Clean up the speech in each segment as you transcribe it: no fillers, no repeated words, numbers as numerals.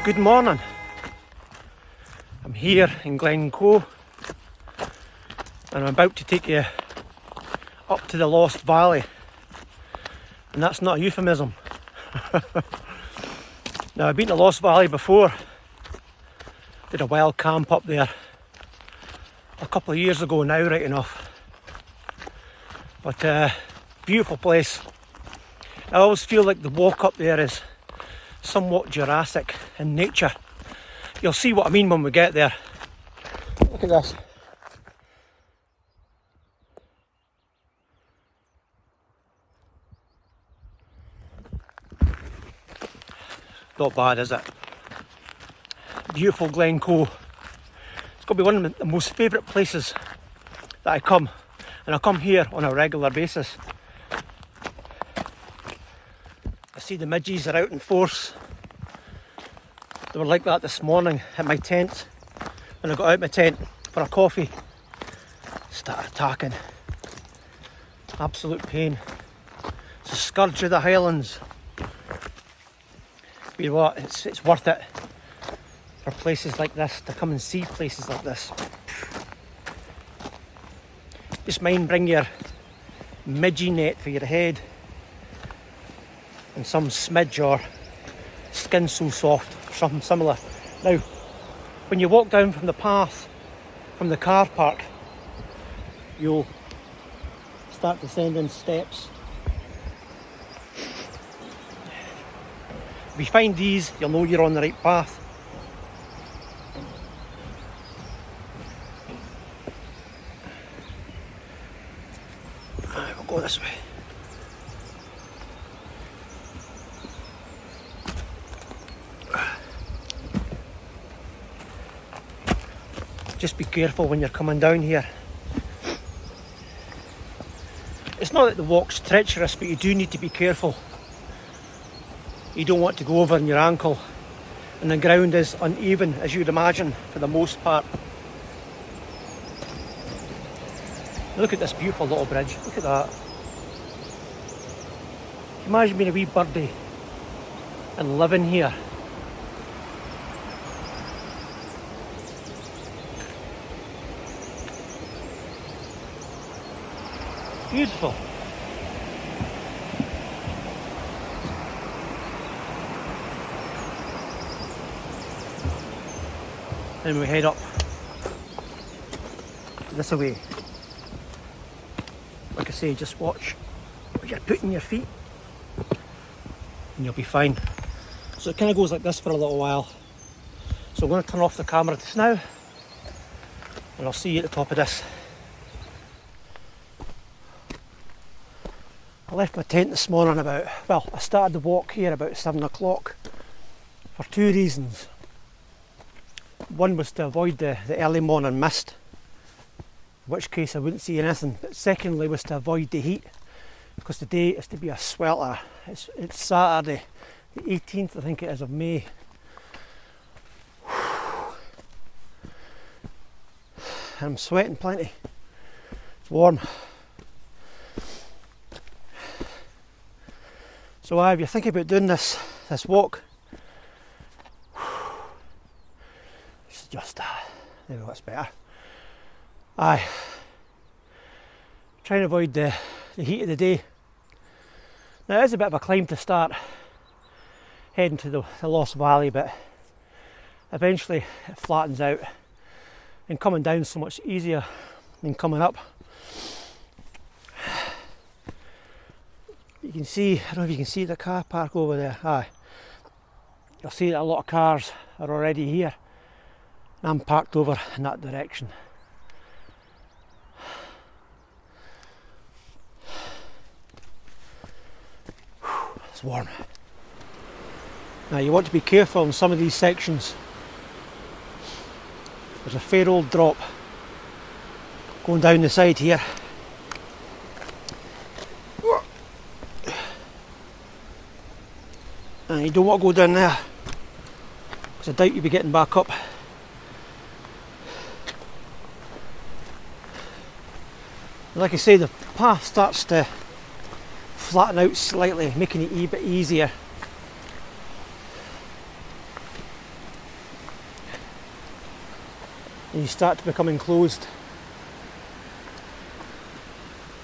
Good morning. I'm here in Glencoe and I'm about to take you up to the Lost Valley, and that's not a euphemism. Now, I've been to Lost Valley before, did a wild camp up there a couple of years ago now, right enough, but beautiful place. I always feel like the walk up there is somewhat Jurassic in nature. You'll see what I mean when we get there. Look at this. Not bad, is it? Beautiful Glencoe. It's got to be one of the most favourite places that I come, and I come here on a regular basis. I see the midges are out in force. They were like that this morning at my tent. When I got out my tent for a coffee, started attacking. Absolute pain. It's a scourge of the Highlands. But you know what, it's worth it for places like this, to come and see places like this. Just mind bring your midgie net for your head and some smidge or Skin So Soft or something similar. Now, when you walk down from the path from the car park, you'll start descending steps. If you find these, you'll know you're on the right path. We'll go this way. Just be careful when you're coming down here. It's not that the walk's treacherous, but you do need to be careful. You don't want to go over on your ankle, and the ground is uneven, as you'd imagine, for the most part. Look at this beautiful little bridge. Look at that. Imagine being a wee birdie and living here. Beautiful. Then we head up this way. Like I say, just watch where you're putting your feet and you'll be fine. So it kind of goes like this for a little while. So I'm going to turn off the camera just now and I'll see you at the top of this. I left my tent this morning I started the walk here about 7 o'clock for two reasons. One was to avoid the early morning mist, in which case I wouldn't see anything. But secondly was to avoid the heat, because today is to be a swelter. It's Saturday, the 18th I think it is of May. And I'm sweating plenty. It's warm. So if you're thinking about doing this walk, it's just there we go, that's better. Try and avoid the heat of the day. Now it is a bit of a climb to start heading to the Lost Valley, but eventually it flattens out and coming down so much easier than coming up. You can see, I don't know if you can see the car park over there. You'll see that a lot of cars are already here. I'm parked over in that direction. It's warm. Now you want to be careful in some of these sections. There's a fair old drop going down the side here. And you don't want to go down there, because I doubt you'll be getting back up. Like I say, the path starts to flatten out slightly, making it a bit easier. and you start to become enclosed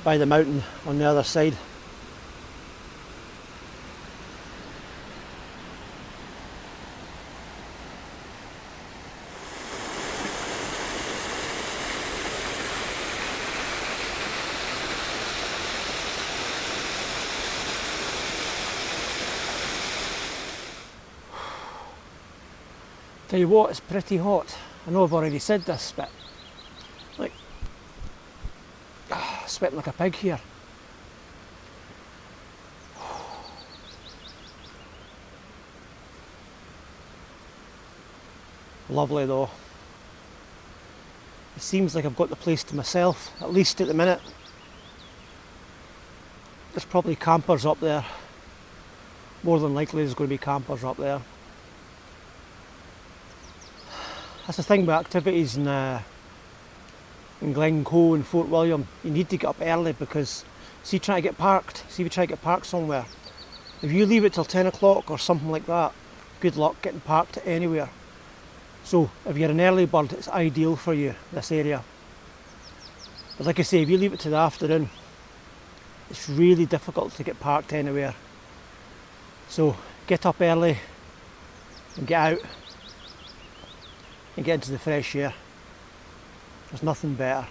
by the mountain on the other side. Tell you what, it's pretty hot. I know I've already said this, but like, sweating like a pig here. Lovely though. It seems like I've got the place to myself, at least at the minute. There's probably campers up there. More than likely there's going to be campers up there. That's the thing about activities in Glencoe and Fort William. You need to get up early because see if you try to get parked somewhere. If you leave it till 10 o'clock or something like that, good luck getting parked anywhere. So if you're an early bird, it's ideal for you, this area. But like I say, if you leave it to the afternoon, it's really difficult to get parked anywhere. So get up early and get out and get into the fresh air. There's nothing better.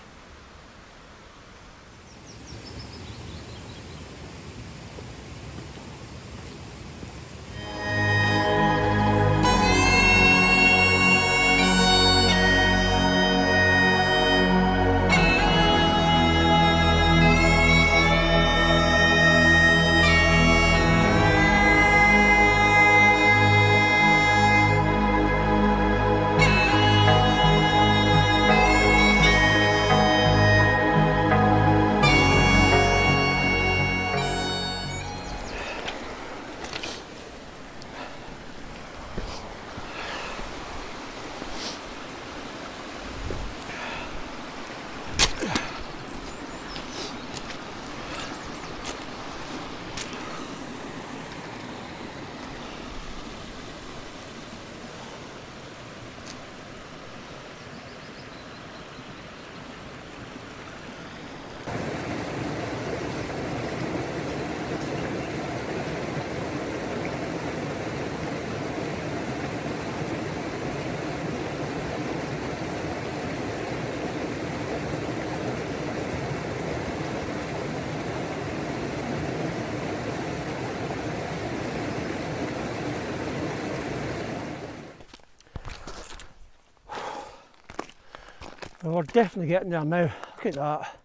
Well, we're definitely getting there now. Look at that.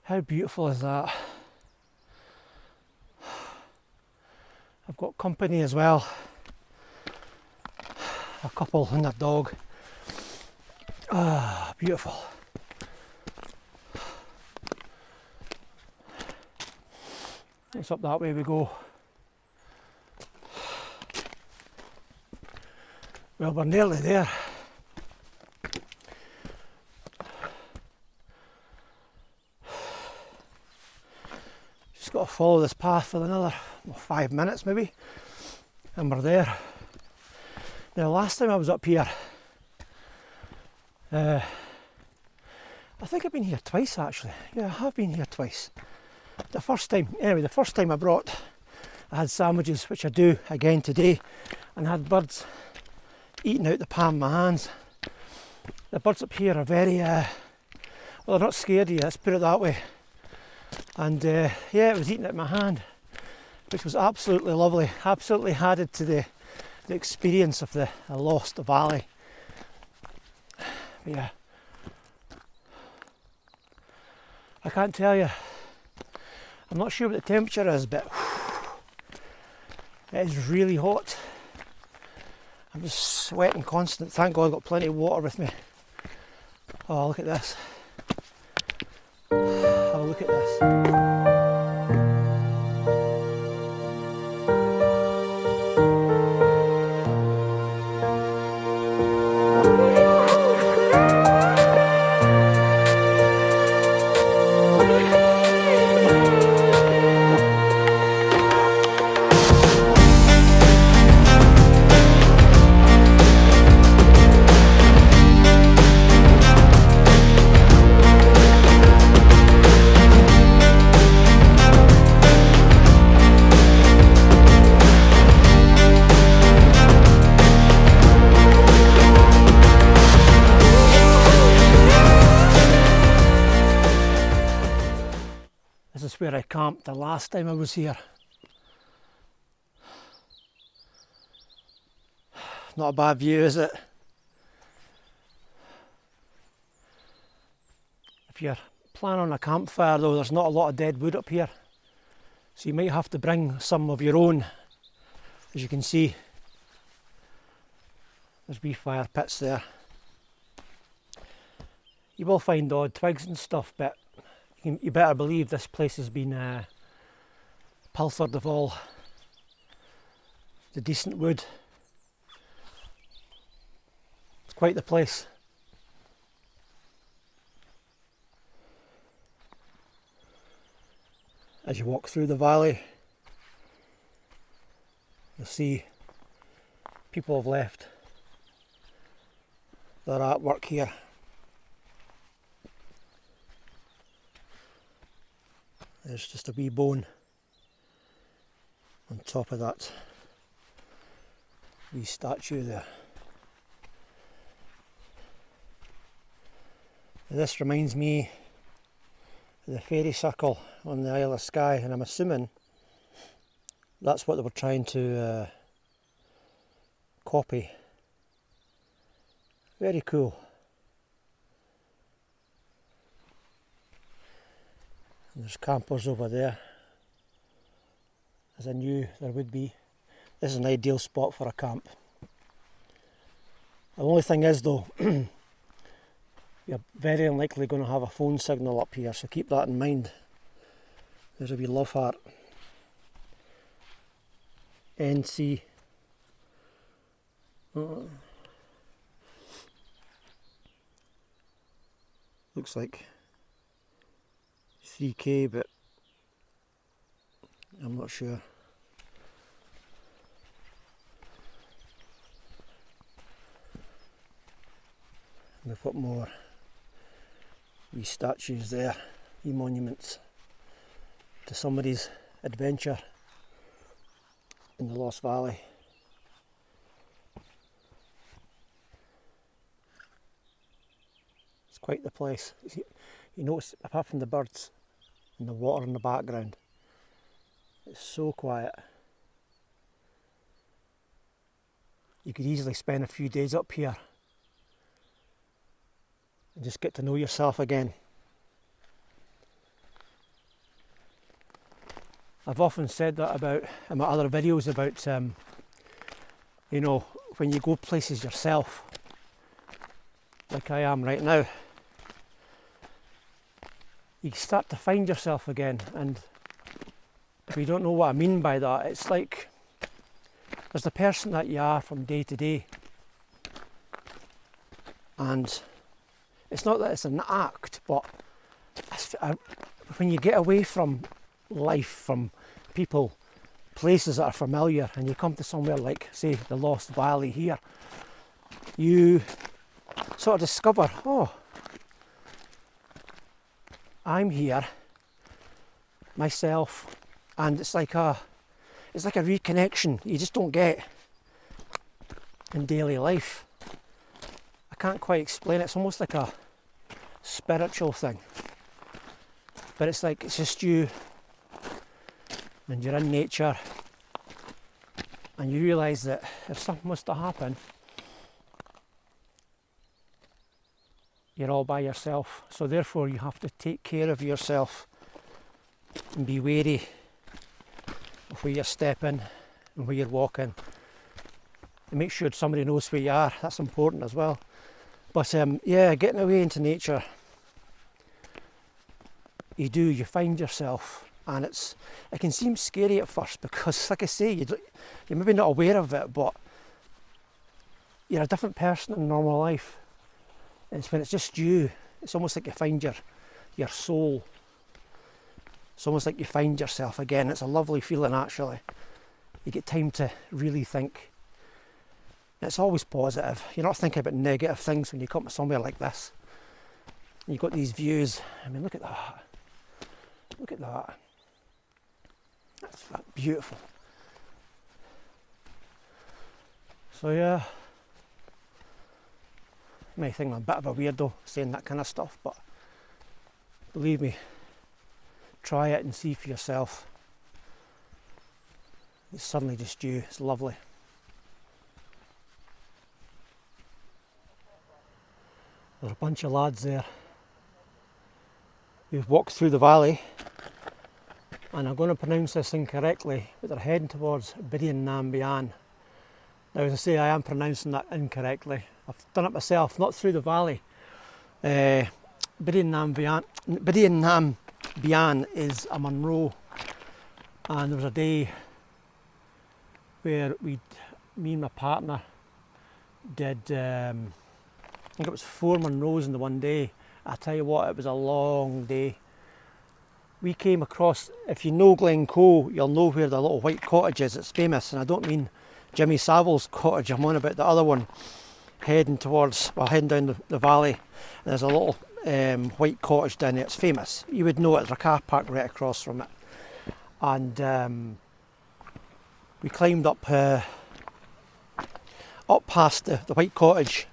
How beautiful is that? I've got company as well. A couple and their dog. Ah, beautiful. It's up that way we go. Well, we're nearly there. Just got to follow this path for another 5 minutes maybe, and we're there. Now, last time I was up here, I think I've been here twice actually. Yeah, I have been here twice. The first time I had sandwiches, which I do again today, and had birds eating out the palm of my hands. The birds up here are very, well, they're not scared of you, let's put it that way. And yeah, it was eating out my hand, which was absolutely lovely, absolutely added to the experience of the lost valley. But yeah, I can't tell you, I'm not sure what the temperature is, but it is really hot. I'm just sweating constant. Thank God I've got plenty of water with me. Oh, look at this. Have a look at this. This is where I camped the last time I was here. Not a bad view, is it? If you're planning on a campfire though, there's not a lot of dead wood up here. So you might have to bring some of your own. As you can see, there's wee fire pits there. You will find odd twigs and stuff, but you better believe this place has been pilfered of all the decent wood. It's quite the place. As you walk through the valley, you'll see people have left their artwork here. There's just a wee bone on top of that wee statue there. And this reminds me of the fairy circle on the Isle of Skye, and I'm assuming that's what they were trying to copy. Very cool. And there's campers over there, as I knew there would be. This is an ideal spot for a camp. The only thing is though, you're very unlikely going to have a phone signal up here, so keep that in mind. There's a wee love heart. NC. Looks like 3K, but I'm not sure. And we've got more wee statues there, wee monuments to somebody's adventure in the Lost Valley. It's quite the place. You notice, apart from the birds and the water in the background, it's so quiet. You could easily spend a few days up here and just get to know yourself again. I've often said that about in my other videos about you know, when you go places yourself, like I am right now, you start to find yourself again. And if you don't know what I mean by that, it's like there's the person that you are from day to day, and it's not that it's an act, but when you get away from life, from people, places that are familiar, and you come to somewhere like, say, the Lost Valley here, you sort of discover, oh, I'm here myself, and it's like a reconnection you just don't get in daily life. I can't quite explain it. It's almost like a spiritual thing, but it's like it's just you, and you're in nature, and you realise that if something was to happen, you're all by yourself. So therefore you have to take care of yourself and be wary of where you're stepping and where you're walking, and make sure somebody knows where you are. That's important as well. But yeah, getting away into nature, you find yourself, and it can seem scary at first because, like I say, you're maybe not aware of it, but you're a different person in normal life. And it's when it's just you, it's almost like you find your soul. It's almost like you find yourself again. It's a lovely feeling, actually. You get time to really think. It's always positive. You're not thinking about negative things when you come to somewhere like this. You've got these views. I mean, look at that. Look at that. That's beautiful. So yeah, you may think I'm a bit of a weirdo saying that kind of stuff, but believe me, try it and see for yourself. It's suddenly just due. It's lovely. There's a bunch of lads there who've walked through the valley, and I'm going to pronounce this incorrectly, but they're heading towards Biddian Nambian. Now, as I say, I am pronouncing that incorrectly. I've done it myself, not through the valley. Biddian Nambian is a Munro, and there was a day where me and my partner did, I think it was 4 Munros in the one day. I tell you what, it was a long day. We came across, if you know Glencoe, you'll know where the little white cottage is. It's famous, and I don't mean Jimmy Savile's cottage, I'm on about the other one, heading down the valley. And there's a little white cottage down there. It's famous. You would know it. There's a car park right across from it. And we climbed up past the white cottage.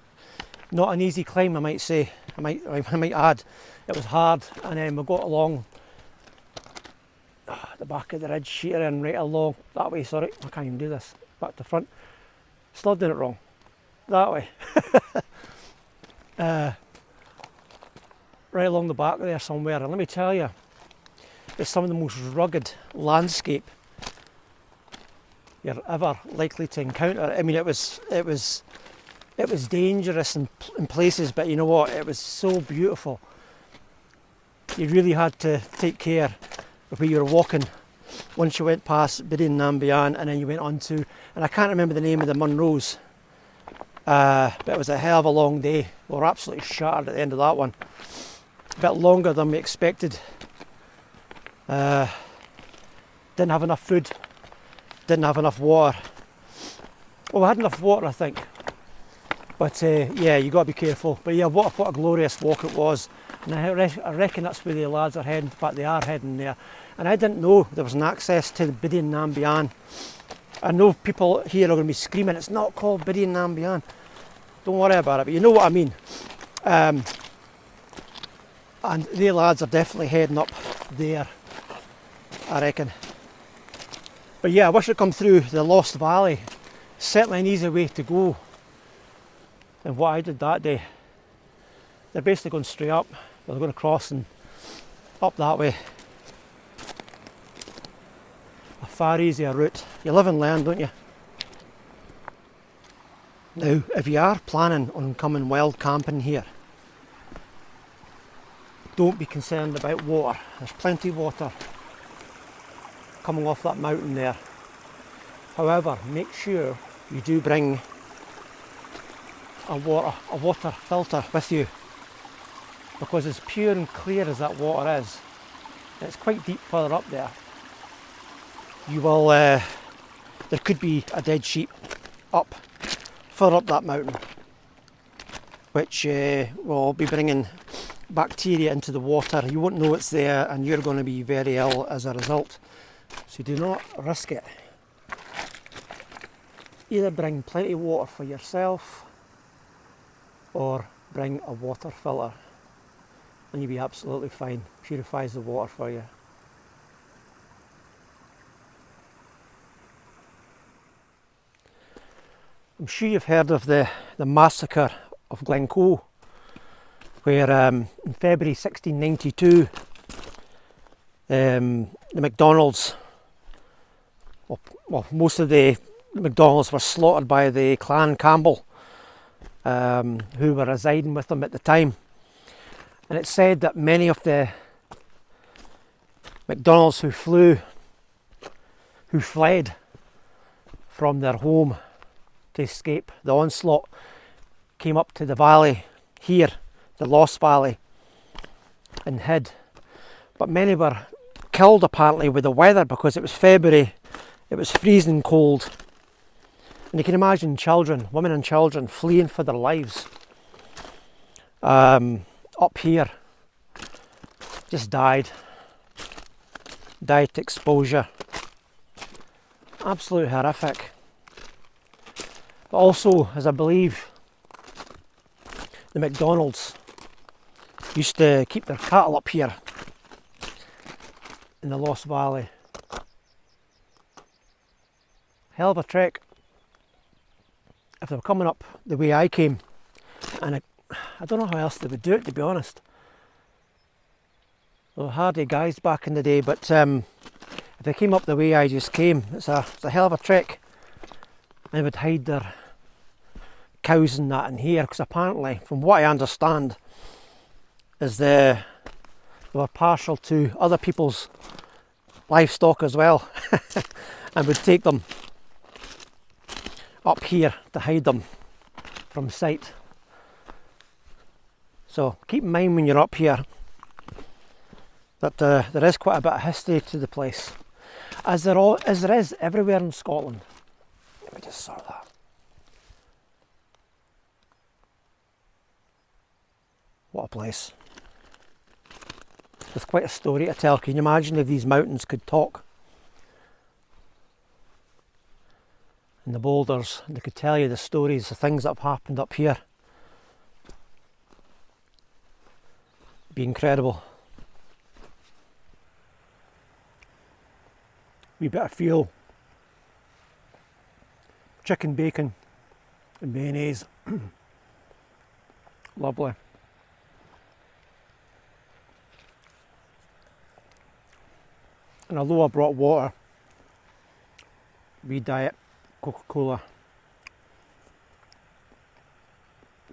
Not an easy climb, I might say. I might add. It was hard, and then we got along the back of the ridge, sheering right along that way. Sorry, I can't even do this. Back to front. Still doing it wrong. That way. Right along the back there somewhere. And let me tell you, it's some of the most rugged landscape you're ever likely to encounter. I mean, it was dangerous in places, but you know what? It was so beautiful. You really had to take care of where you were walking once you went past Biddian Nambian, and then you went on to, and I can't remember the name of the Munros, but it was a hell of a long day. We were absolutely shattered at the end of that one. A bit longer than we expected. Didn't have enough food, didn't have enough water. Well, we had enough water, I think. But yeah, you got to be careful. But yeah, what a glorious walk it was. And I reckon that's where the lads are heading. In fact, they are heading there. And I didn't know there was an access to the Biddian Nambian. I know people here are going to be screaming, it's not called Biddian Nambian. Don't worry about it, but you know what I mean. And the lads are definitely heading up there, I reckon. But yeah, I wish I'd come through the Lost Valley. Certainly an easier way to go than what I did that day. They're basically going straight up, but they're going to cross and up that way. A far easier route. You live and learn, don't you? Now, if you are planning on coming wild camping here, don't be concerned about water. There's plenty of water coming off that mountain there. However, make sure you do bring a water filter with you, because as pure and clear as that water is, and it's quite deep further up there, you will there could be a dead sheep up further up that mountain, which will be bringing bacteria into the water. You won't know it's there, and you're going to be very ill as a result. So do not risk it. Either bring plenty of water for yourself, or bring a water filter, and you'll be absolutely fine. Purifies the water for you. I'm sure you've heard of the massacre of Glencoe, where in February 1692 the MacDonalds, well, most of the MacDonalds were slaughtered by the Clan Campbell, who were residing with them at the time. And it's said that many of the MacDonalds who fled from their home to escape the onslaught came up to the valley here, the Lost Valley, and hid. But many were killed apparently with the weather, because it was February, it was freezing cold. And you can imagine children, women and children, fleeing for their lives. Up here, just died to exposure. Absolutely horrific. But also, as I believe, the MacDonalds used to keep their cattle up here. in the Lost Valley. Hell of a trek if they were coming up the way I came, and I don't know how else they would do it, to be honest. They were hardy guys back in the day, but if they came up the way I just came, it's a hell of a trek. And they would hide their cows and that in here, because apparently, from what I understand, is they were partial to other people's livestock as well, and would take them up here to hide them from sight. So keep in mind when you're up here that there is quite a bit of history to the place, as there is everywhere in Scotland. Let me just sort that. What a place. With quite a story to tell. Can you imagine if these mountains could talk? And the boulders, and they could tell you the stories, the things that have happened up here. It'd be incredible. Wee bit of fuel. Chicken bacon and mayonnaise. Lovely. And although I brought water, wee diet Coca-Cola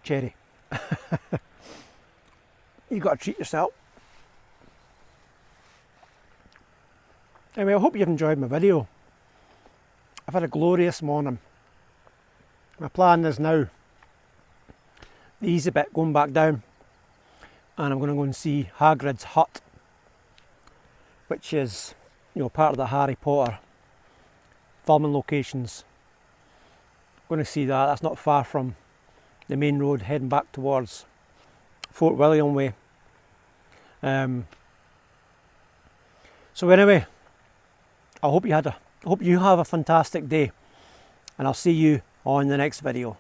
cherry. You got to treat yourself. Anyway, I hope you've enjoyed my video. I've had a glorious morning. My plan is now the easy bit, going back down, and I'm going to go and see Hagrid's hut, which is, you know, part of the Harry Potter filming locations. I'm going to see that. That's not far from the main road heading back towards Fort William way. So anyway, I hope you have a fantastic day, and I'll see you on the next video.